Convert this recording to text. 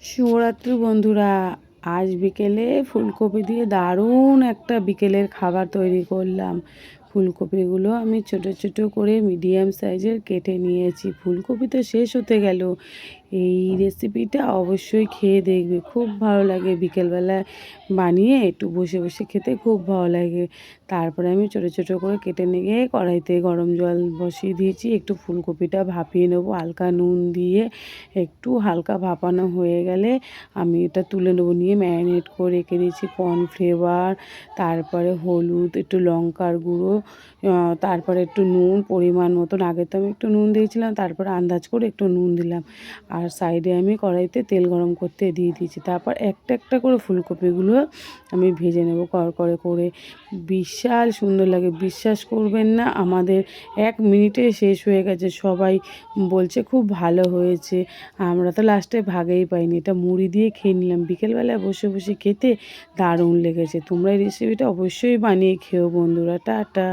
শুভরাত্রি বন্ধুরা। আজ বিকেলে ফুলকপি দিয়ে দারুণ একটা বিকেলের খাবার তৈরি করলাম। ফুলকপিগুলো আমি ছোট ছোট করে মিডিয়াম সাইজের কেটে নিয়েছি। ফুলকপি তো শেষ হতে গেল। এই রেসিপিটা অবশ্যই খেয়ে দেখবে, খুব ভালো লাগে। বিকেলবেলা বানিয়ে একটু বসে বসে খেতে খুব ভালো লাগে। তারপরে আমি ছোট ছোট করে কেটে নিয়ে কড়াইতে গরম জল বসিয়ে দিয়েছি। একটু ফুলকপিটা ভাপিয়ে নেবো হালকা নুন দিয়ে। একটু হালকা ভাপানো হয়ে গেলে আমি এটা তুলে নেবো। নিয়ে ম্যারিনেট করে রেখে দিয়েছি কর্নফ্লেভার, তারপরে হলুদ, একটু লঙ্কার গুঁড়ো, তারপরে একটু নুন পরিমাণ মতন। আগে তো আমি একটু নুন দিয়েছিলাম, তারপরে আন্দাজ করে একটু নুন দিলাম। আর সাইডে আমি কড়াইতে তেল গরম করতে দিয়ে দিয়েছি। তারপর একটা একটা করে ফুলকপিগুলো আমি ভেজে নেবো কড়কড়ে করে। বিশাল সুন্দর লাগে, বিশ্বাস করবেন না, আমাদের 1 মিনিটে শেষ হয়ে গেছে। সবাই বলছে খুব ভালো হয়েছে। আমরা তো লাস্টে ভাগেই পাইনি। এটা মুড়ি দিয়ে খেয়ে নিলাম। বিকেলবেলায় বসে বসে খেতে দারুণ লেগেছে। তোমরা এই রেসিপিটা অবশ্যই বানিয়ে খেও বন্ধুরা। টাটা।